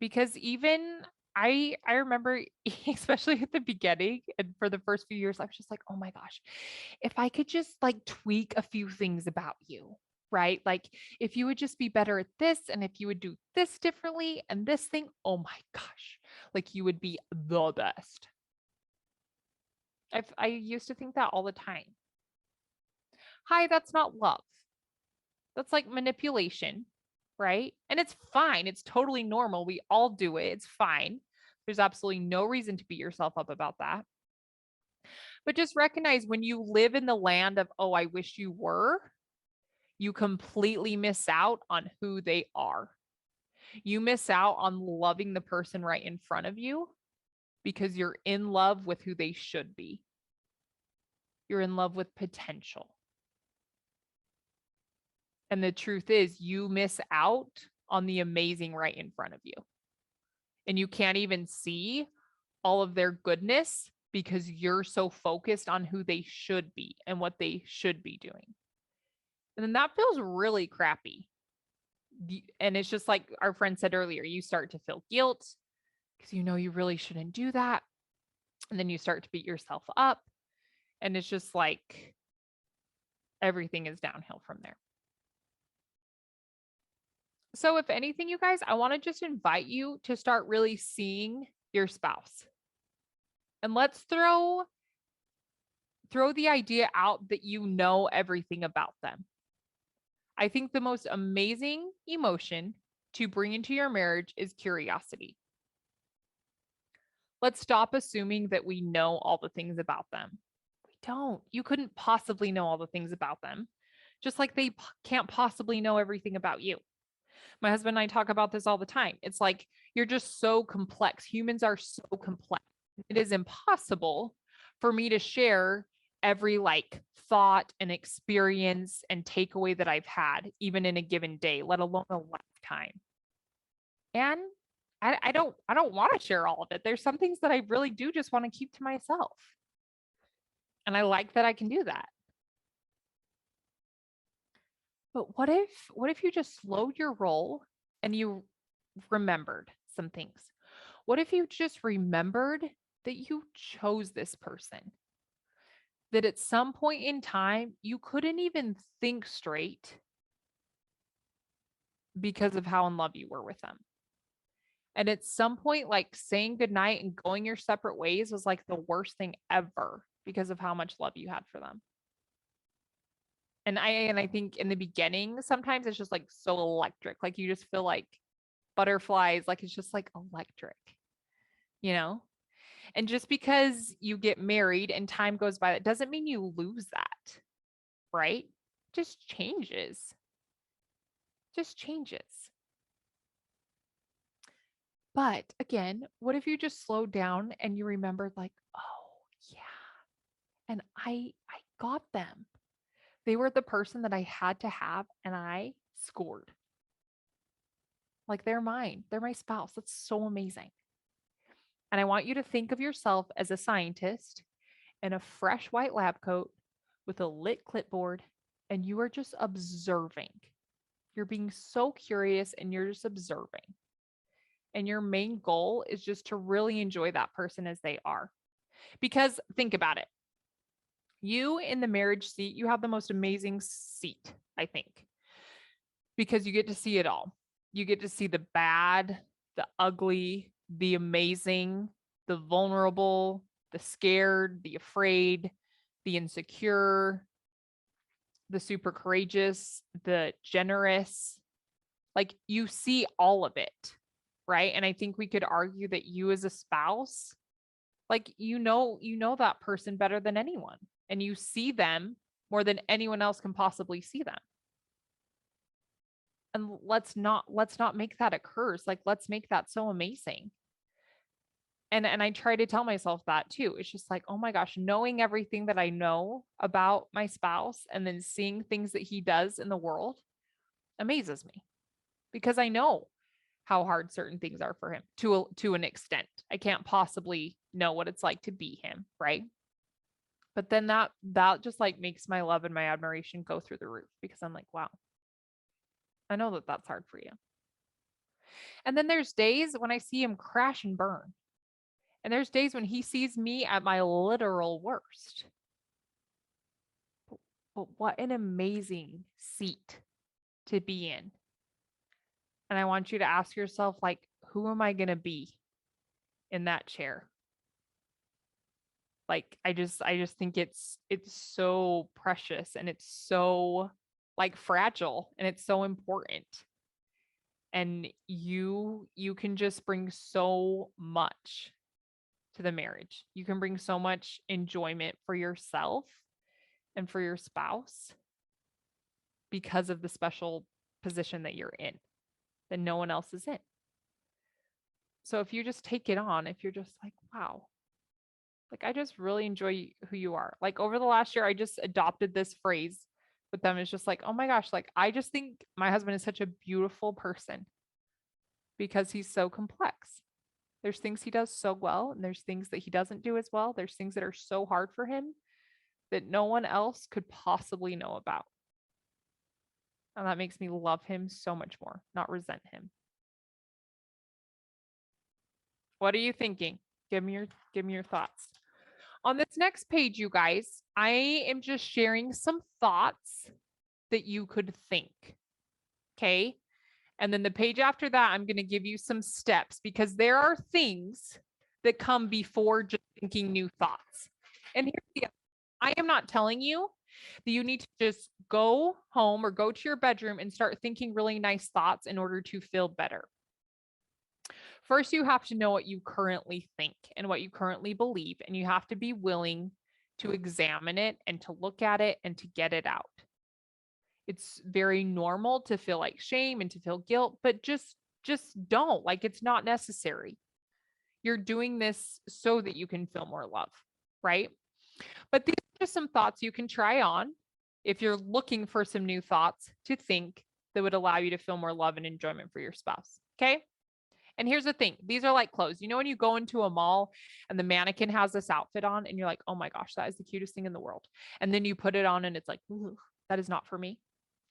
Because even I remember, especially at the beginning and for the first few years, I was just like, oh my gosh, if I could just like tweak a few things about you, right? Like if you would just be better at this, and if you would do this differently and this thing, oh my gosh, like you would be the best. I used to think that all the time. Hi, that's not love. That's like manipulation, right? And it's fine. It's totally normal. We all do it. It's fine. There's absolutely no reason to beat yourself up about that. But just recognize when you live in the land of, oh, I wish you were, you completely miss out on who they are. You miss out on loving the person right in front of you because you're in love with who they should be. You're in love with potential. And the truth is, you miss out on the amazing right in front of you. And you can't even see all of their goodness because you're so focused on who they should be and what they should be doing. And then that feels really crappy. And it's just like our friend said earlier, you start to feel guilt because you know you really shouldn't do that. And then you start to beat yourself up. And it's just like everything is downhill from there. So if anything, you guys, I want to just invite you to start really seeing your spouse. And let's throw the idea out that you know everything about them. I think the most amazing emotion to bring into your marriage is curiosity. Let's stop assuming that we know all the things about them. We don't. You couldn't possibly know all the things about them, just like they can't possibly know everything about you. My husband and I talk about this all the time. It's like you're just so complex. Humans are so complex. It is impossible for me to share every like thought and experience and takeaway that I've had, even in a given day, let alone a lifetime. And I don't want to share all of it. There's some things that I really do just want to keep to myself. And I like that I can do that. But what if you just slowed your roll and you remembered some things? What if you just remembered that you chose this person? That at some point in time, you couldn't even think straight because of how in love you were with them. And at some point, like saying goodnight and going your separate ways was like the worst thing ever because of how much love you had for them. And I think in the beginning, sometimes it's just like so electric. Like you just feel like butterflies, like it's just like electric, you know? And just because you get married and time goes by, that doesn't mean you lose that, right? Just changes. Just changes. But again, what if you just slowed down and you remembered like, oh yeah, and I got them. They were the person that I had to have and I scored. Like they're mine. They're my spouse. That's so amazing. And I want you to think of yourself as a scientist in a fresh white lab coat with a lit clipboard, and you are just observing. You're being so curious and you're just observing. And your main goal is just to really enjoy that person as they are. Because think about it. You in the marriage seat, you have the most amazing seat, I think, because you get to see it all. You get to see the bad, the ugly, the amazing, the vulnerable, the scared, the afraid, the insecure, the super courageous, the generous. Like you see all of it, right? And I think we could argue that you as a spouse, like you know that person better than anyone, and you see them more than anyone else can possibly see them. And let's not make that a curse. Like let's make that so amazing. And I try to tell myself that too. It's just like, oh my gosh, knowing everything that I know about my spouse and then seeing things that he does in the world amazes me because I know how hard certain things are for him to an extent. I can't possibly know what it's like to be him, right? But then that just like makes my love and my admiration go through the roof because I'm like, wow, I know that that's hard for you. And then there's days when I see him crash and burn. And there's days when he sees me at my literal worst. But what an amazing seat to be in. And I want you to ask yourself, like, who am I going to be in that chair? Like, I just think it's so precious and it's so like fragile and it's so important. And you can just bring so much to the marriage. You can bring so much enjoyment for yourself and for your spouse because of the special position that you're in that no one else is in. So if you just take it on, if you're just like, wow, like I just really enjoy who you are. Like over the last year, I just adopted this phrase with them. It's just like, oh my gosh, like I just think my husband is such a beautiful person because he's so complex. There's things he does so well, and there's things that he doesn't do as well. There's things that are so hard for him that no one else could possibly know about. And that makes me love him so much more, not resent him. What are you thinking? Give me your thoughts. On this next page, you guys, I am just sharing some thoughts that you could think. Okay? And then the page after that, I'm going to give you some steps because there are things that come before just thinking new thoughts. And here's the I am not telling you that you need to just go home or go to your bedroom and start thinking really nice thoughts in order to feel better. First, you have to know what you currently think and what you currently believe, and you have to be willing to examine it and to look at it and to get it out. It's very normal to feel like shame and to feel guilt, but just don't. Like it's not necessary. You're doing this so that you can feel more love, right? But these are just some thoughts you can try on if you're looking for some new thoughts to think that would allow you to feel more love and enjoyment for your spouse. Okay. And here's the thing. These are like clothes. You know, when you go into a mall and the mannequin has this outfit on and you're like, oh my gosh, that is the cutest thing in the world. And then you put it on and it's like, ooh, that is not for me.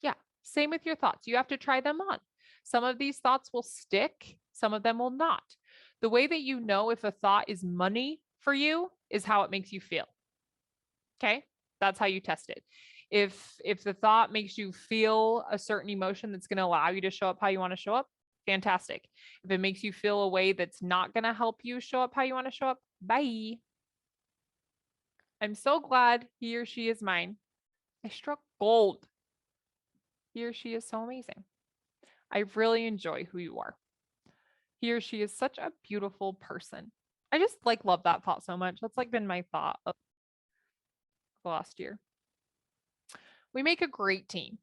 Yeah. Same with your thoughts. You have to try them on. Some of these thoughts will stick, some of them will not. The way that you know if a thought is money for you is how it makes you feel. Okay? That's how you test it. If the thought makes you feel a certain emotion that's going to allow you to show up how you want to show up, fantastic. If it makes you feel a way that's not going to help you show up how you want to show up, bye. I'm so glad he or she is mine. I struck gold. He or she is so amazing. I really enjoy who you are. He or she is such a beautiful person. I just love that thought so much. That's been my thought of the last year. We make a great team.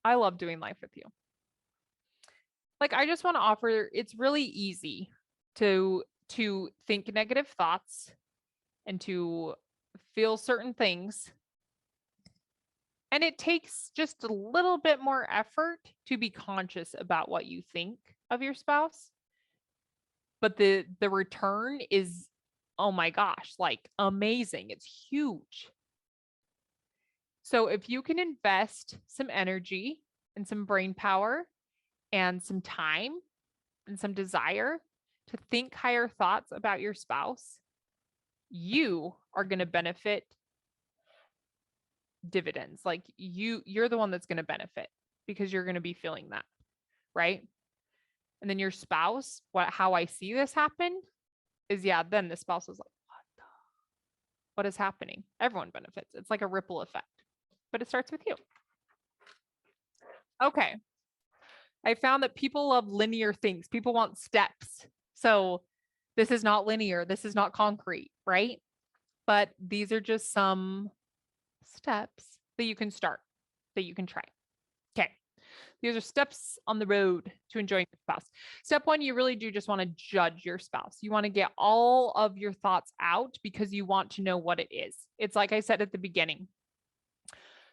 I love doing life with you. I just want to offer, it's really easy to think negative thoughts and to feel certain things. And it takes just a little bit more effort to be conscious about what you think of your spouse. But the return is, oh my gosh, amazing. It's huge. So if you can invest some energy and some brain power and some time and some desire to think higher thoughts about your spouse, you are going to benefit dividends. You're the one that's going to benefit because you're going to be feeling that, right? And then your spouse, how I see this happen is, then the spouse is what is happening? Everyone benefits. It's like a ripple effect, but it starts with you. Okay. I found that people love linear things. People want steps. So this is not linear. This is not concrete, right? But these are just some steps that you can start, that you can try. Okay. These are steps on the road to enjoying your spouse. Step one, you really do just want to judge your spouse. You want to get all of your thoughts out because you want to know what it is. It's like I said at the beginning.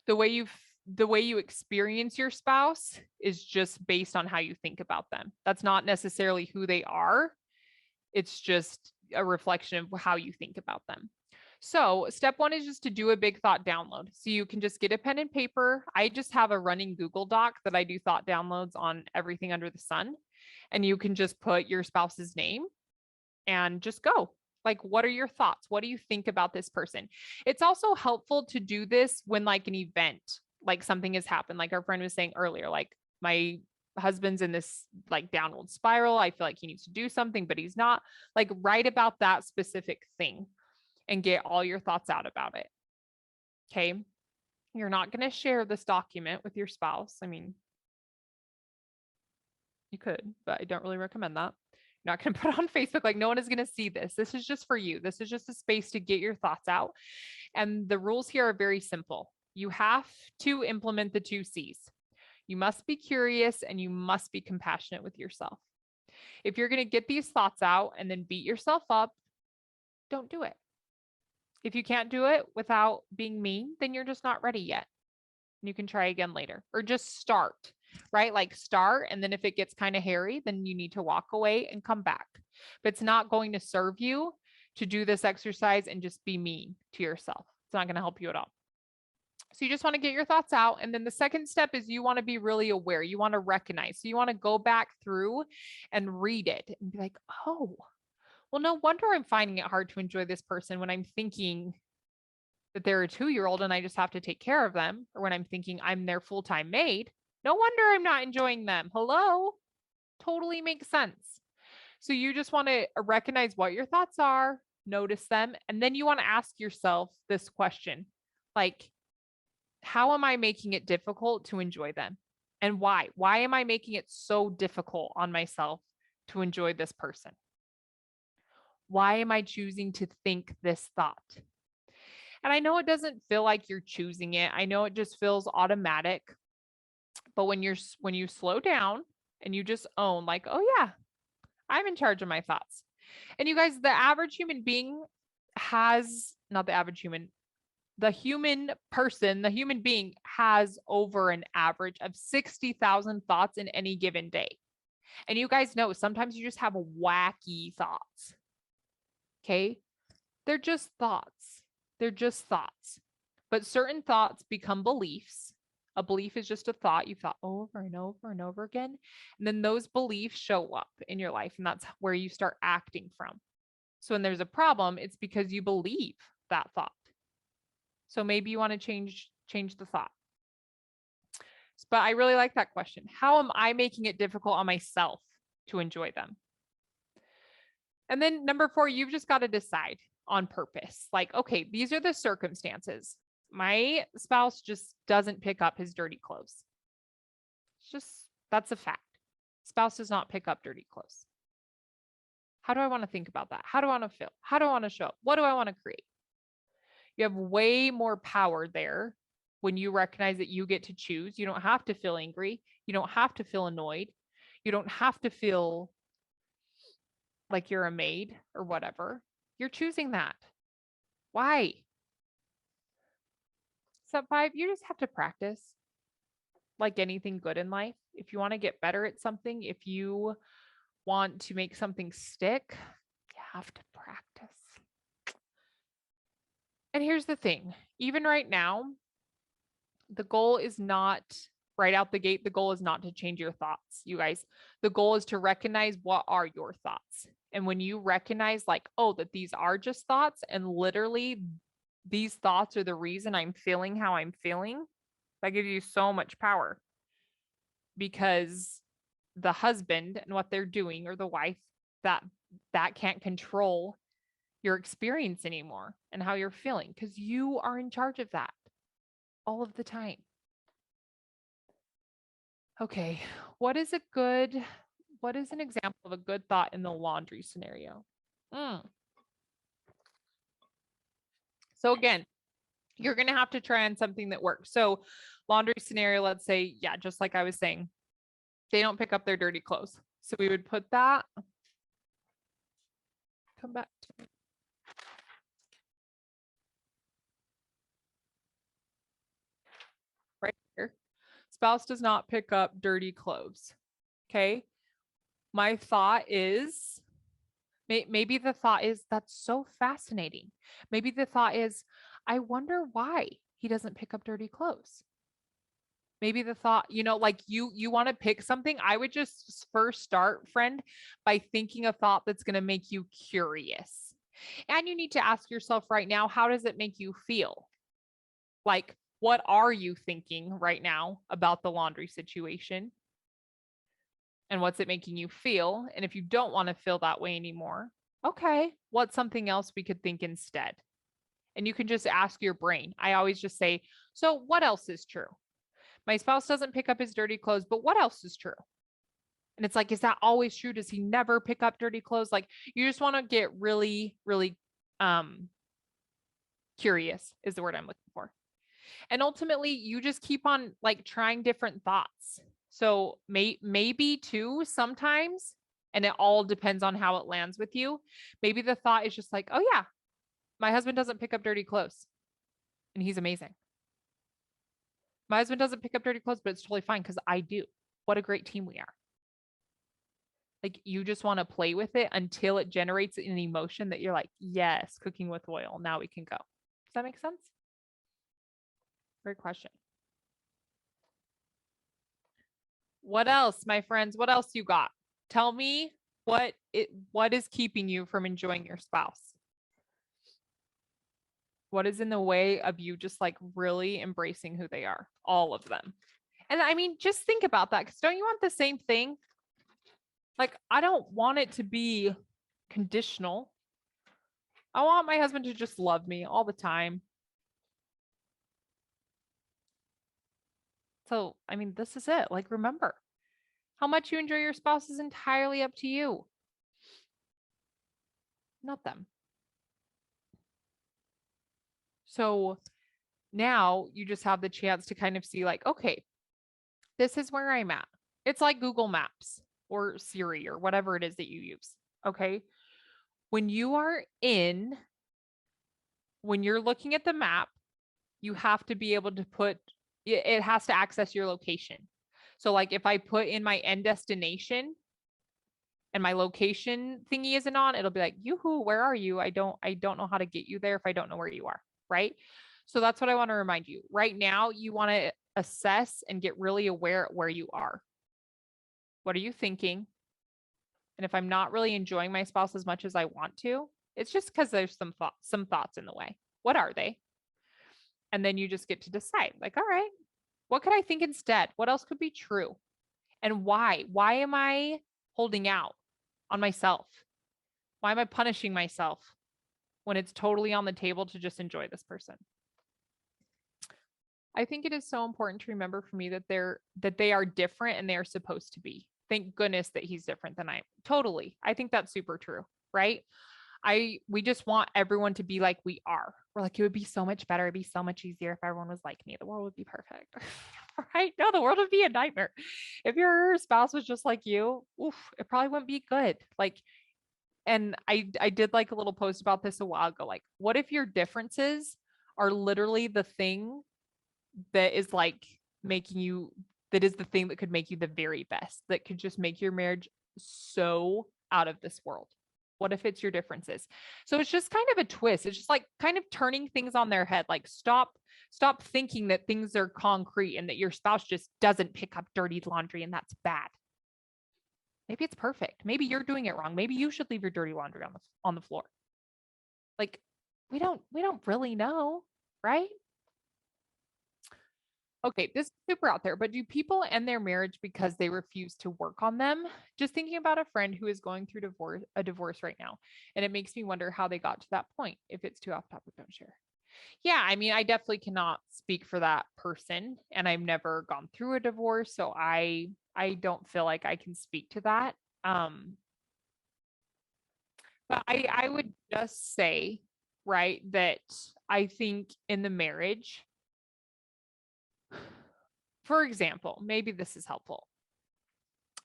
The way you experience your spouse is just based on how you think about them. That's not necessarily who they are. It's just a reflection of how you think about them. So step one is just to do a big thought download. So you can just get a pen and paper. I just have a running Google Doc that I do thought downloads on everything under the sun. And you can just put your spouse's name and just go. What are your thoughts? What do you think about this person? It's also helpful to do this when an event, something has happened. Like our friend was saying earlier, my husband's in this downward spiral. I feel like he needs to do something, but he's not. Write about that specific thing and get all your thoughts out about it. Okay. You're not going to share this document with your spouse. I mean, you could, but I don't really recommend that. You're not going to put it on Facebook. No one is going to see this. This is just for you. This is just a space to get your thoughts out. And the rules here are very simple. You have to implement the 2 C's. You must be curious and you must be compassionate with yourself. If you're going to get these thoughts out and then beat yourself up, don't do it. If you can't do it without being mean, then you're just not ready yet. You can try again later, or just start, right? Start. And then if it gets kind of hairy, then you need to walk away and come back. But it's not going to serve you to do this exercise and just be mean to yourself. It's not going to help you at all. So you just want to get your thoughts out. And then the second step is you want to be really aware. You want to recognize. So you want to go back through and read it and be like, oh, well, no wonder I'm finding it hard to enjoy this person when I'm thinking that they're a 2-year-old and I just have to take care of them, or when I'm thinking I'm their full-time maid. No wonder I'm not enjoying them. Hello? Totally makes sense. So you just want to recognize what your thoughts are, notice them, and then you want to ask yourself this question, how am I making it difficult to enjoy them? And why? Why am I making it so difficult on myself to enjoy this person? Why am I choosing to think this thought? And I know it doesn't feel like you're choosing it. I know it just feels automatic. But when you slow down and you just own, oh yeah, I'm in charge of my thoughts. And you guys, the average human being has, not the average human, the human person, the human being has over an average of 60,000 thoughts in any given day. And you guys know sometimes you just have wacky thoughts. Okay. They're just thoughts. They're just thoughts. But certain thoughts become beliefs. A belief is just a thought you thought over and over and over again. And then those beliefs show up in your life, and that's where you start acting from. So when there's a problem, it's because you believe that thought. So maybe you want to change the thought. But I really like that question. How am I making it difficult on myself to enjoy them? And then number 4, you've just got to decide on purpose. Like, okay, these are the circumstances. My spouse just doesn't pick up his dirty clothes. It's just, that's a fact. Spouse does not pick up dirty clothes. How do I want to think about that? How do I want to feel? How do I want to show up? What do I want to create? You have way more power there when you recognize that you get to choose. You don't have to feel angry. You don't have to feel annoyed. You don't have to feel like you're a maid or whatever. You're choosing that. Why? Step 5, you just have to practice. Like anything good in life, if you want to get better at something, if you want to make something stick, you have to practice. And here's the thing, even right now, the goal is not right out the gate. The goal is not to change your thoughts, you guys. The goal is to recognize what are your thoughts. And when you recognize like, oh, that these are just thoughts and literally these thoughts are the reason I'm feeling how I'm feeling, that gives you so much power, because the husband and what they're doing, or the wife, that can't control your experience anymore and how you're feeling, because you are in charge of that all of the time. Okay, what is an example of a good thought in the laundry scenario? So again, you're going to have to try on something that works. So laundry scenario, let's say, yeah, just like I was saying, they don't pick up their dirty clothes. So we would put that, come back to me. Right here. Spouse does not pick up dirty clothes. Okay. My thought is, maybe the thought is, that's so fascinating. Maybe the thought is, I wonder why he doesn't pick up dirty clothes. Maybe the thought, like you want to pick something. I would just first start, friend, by thinking a thought that's going to make you curious. And you need to ask yourself right now, how does it make you feel? Like, what are you thinking right now about the laundry situation? And what's it making you feel? And if you don't want to feel that way anymore, okay, what's something else we could think instead? And you can just ask your brain. I always just say, so what else is true? My spouse doesn't pick up his dirty clothes, but what else is true? And it's like, is that always true? Does he never pick up dirty clothes? Like, you just want to get really, really curious is the word I'm looking for. And ultimately, you just keep on like trying different thoughts. So maybe too, sometimes, and it all depends on how it lands with you. Maybe the thought is just like, oh yeah, my husband doesn't pick up dirty clothes and he's amazing. My husband doesn't pick up dirty clothes, but it's totally fine because I do. What a great team we are. Like, you just want to play with it until it generates an emotion that you're like, yes, cooking with oil. Now we can go. Does that make sense? Great question. What else, my friends? What else you got? Tell me what is keeping you from enjoying your spouse? What is in the way of you just like really embracing who they are? All of them. And I mean, just think about that, because don't you want the same thing? Like, I don't want it to be conditional. I want my husband to just love me all the time. So, I mean, this is it. Like, remember, how much you enjoy your spouse is entirely up to you, not them. So now you just have the chance to kind of see like, okay, this is where I'm at. It's like Google Maps or Siri or whatever it is that you use. Okay. When you're looking at the map, you have to be able to it has to access your location. So like if I put in my end destination and my location thingy isn't on, it'll be like, yoo-hoo, where are you? I don't know how to get you there if I don't know where you are. Right. So that's what I want to remind you right now. You want to assess and get really aware at where you are. What are you thinking? And if I'm not really enjoying my spouse as much as I want to, it's just because there's some thoughts in the way. What are they? And then you just get to decide, like, all right, what could I think instead? What else could be true? And why? Why am I holding out on myself? Why am I punishing myself when it's totally on the table to just enjoy this person? I think it is so important to remember for me that they are different and they are supposed to be. Thank goodness that he's different than I am. Totally. I think that's super true, right? We just want everyone to be like we are. We're like, it would be so much better. It'd be so much easier if everyone was like me. The world would be perfect. Right? No, the world would be a nightmare. If your spouse was just like you, oof, it probably wouldn't be good. Like, and I did like a little post about this a while ago. Like, what if your differences are literally the thing that is like making you, that is the thing that could make you the very best, that could just make your marriage so out of this world? What if it's your differences? So it's just kind of a twist. It's just like kind of turning things on their head. Like stop thinking that things are concrete and that your spouse just doesn't pick up dirty laundry and that's bad. Maybe it's perfect. Maybe you're doing it wrong. Maybe you should leave your dirty laundry on the floor. Like we don't really know, right? Okay, this is super out there, but do people end their marriage because they refuse to work on them? Just thinking about a friend who is going through a divorce right now, and it makes me wonder how they got to that point. If it's too off topic, don't share. Yeah, I mean, I definitely cannot speak for that person, and I've never gone through a divorce, so I don't feel like I can speak to that. Um, but I would just say, right, that I think in the marriage, for example, maybe this is helpful.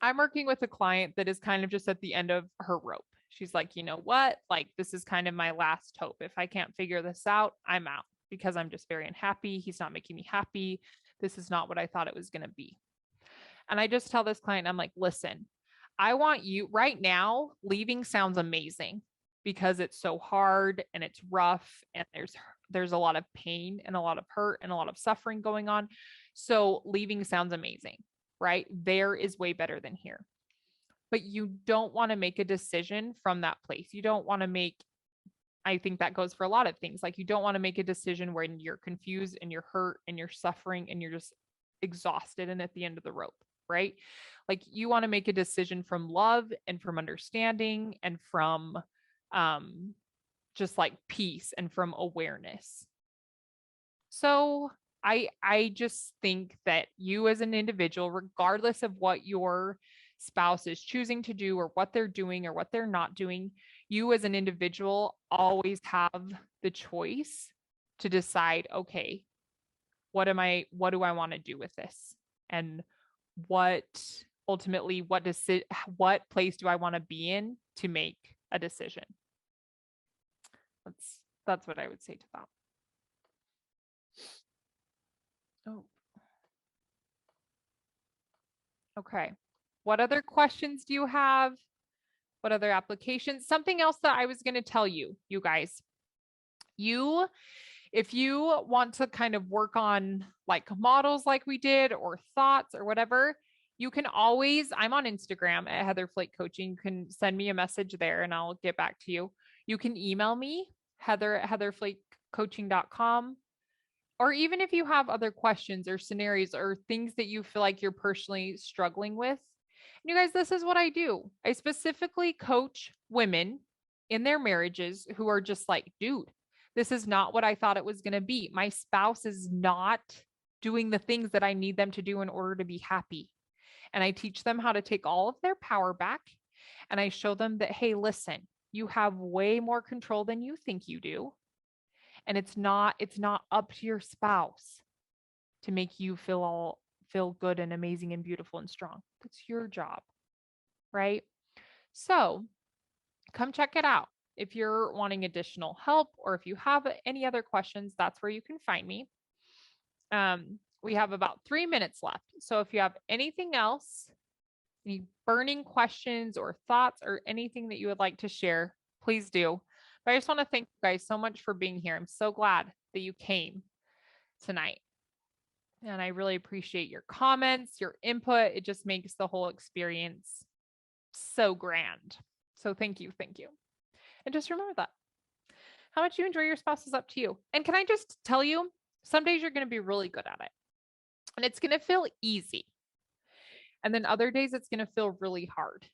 I'm working with a client that is kind of just at the end of her rope. She's like, you know what? Like, this is kind of my last hope. If I can't figure this out, I'm out because I'm just very unhappy. He's not making me happy. This is not what I thought it was going to be. And I just tell this client, I'm like, listen, I want you right now. Leaving sounds amazing because it's so hard and it's rough and there's a lot of pain and a lot of hurt and a lot of suffering going on. So leaving sounds amazing, right? There is way better than here. But you don't want to make a decision from that place. You don't want to make, I think that goes for a lot of things. Like you don't want to make a decision when you're confused and you're hurt and you're suffering and you're just exhausted and at the end of the rope, right? Like you want to make a decision from love and from understanding and from just like peace and from awareness. So I just think that you as an individual, regardless of what your spouse is choosing to do or what they're doing or what they're not doing, you as an individual always have the choice to decide, okay, what do I want to do with this? And what ultimately, what place do I want to be in to make a decision? That's what I would say to that. Oh, okay. What other questions do you have? What other applications? Something else that I was going to tell you, you guys. If you want to kind of work on like models like we did or thoughts or whatever, you can always, I'm on Instagram at Heather Flake Coaching. You can send me a message there and I'll get back to you. You can email me, heather@heatherflakecoaching.com. Or even if you have other questions or scenarios or things that you feel like you're personally struggling with. And you guys, this is what I do. I specifically coach women in their marriages who are just like, dude, this is not what I thought it was going to be. My spouse is not doing the things that I need them to do in order to be happy. And I teach them how to take all of their power back. And I show them that, hey, listen, you have way more control than you think you do. And it's not up to your spouse to make you feel good and amazing and beautiful and strong. That's your job, right? So come check it out. If you're wanting additional help or if you have any other questions, that's where you can find me. We have about 3 minutes left. So if you have anything else, any burning questions or thoughts or anything that you would like to share, please do. But I just want to thank you guys so much for being here. I'm so glad that you came tonight. And I really appreciate your comments, your input. It just makes the whole experience so grand. So thank you. Thank you. And just remember that how much you enjoy your spouse is up to you. And can I just tell you, some days you're going to be really good at it and it's going to feel easy. And then other days it's going to feel really hard.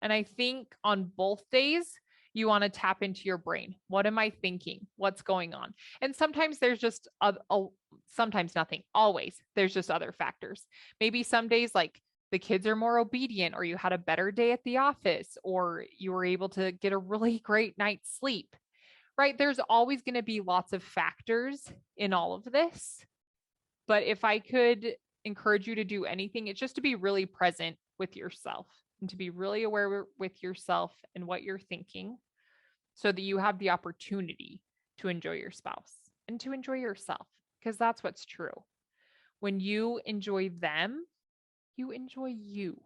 And I think on both days, you want to tap into your brain. What am I thinking? What's going on? And sometimes there's just sometimes nothing. Always there's just other factors. Maybe some days like the kids are more obedient, or you had a better day at the office, or you were able to get a really great night's sleep, right? There's always going to be lots of factors in all of this. But if I could encourage you to do anything, it's just to be really present with yourself and to be really aware with yourself and what you're thinking so that you have the opportunity to enjoy your spouse and to enjoy yourself, because that's what's true. When you enjoy them, you enjoy you.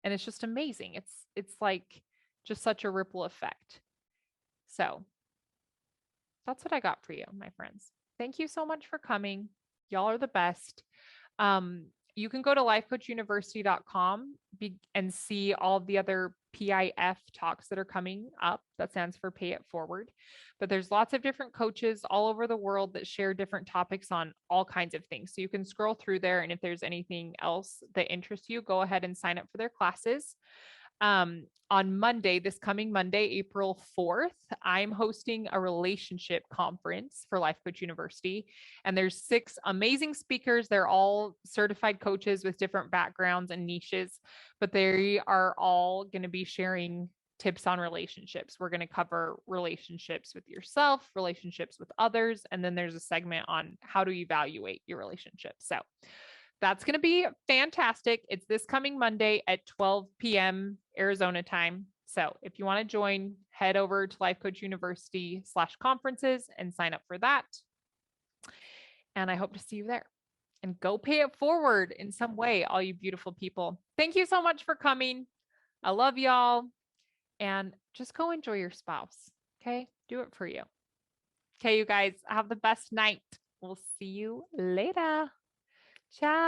And it's just amazing. It's like just such a ripple effect. So that's what I got for you, my friends. Thank you so much for coming. Y'all are the best. You can go to lifecoachuniversity.com and see all the other PIF talks that are coming up. That stands for Pay It Forward. But there's lots of different coaches all over the world that share different topics on all kinds of things. So you can scroll through there. And if there's anything else that interests you, go ahead and sign up for their classes. On Monday, this coming Monday, April 4th, I'm hosting a relationship conference for Life Coach University. And there's 6 amazing speakers. They're all certified coaches with different backgrounds and niches, but they are all going to be sharing tips on relationships. We're going to cover relationships with yourself, relationships with others, and then there's a segment on how to evaluate your relationship. So that's going to be fantastic. It's this coming Monday at 12 p.m. Arizona time. So if you want to join, head over to Life Coach University /conferences and sign up for that. And I hope to see you there. And go pay it forward in some way, all you beautiful people. Thank you so much for coming. I love y'all. And just go enjoy your spouse. Okay? Do it for you. Okay, you guys, have the best night. We'll see you later. Ciao.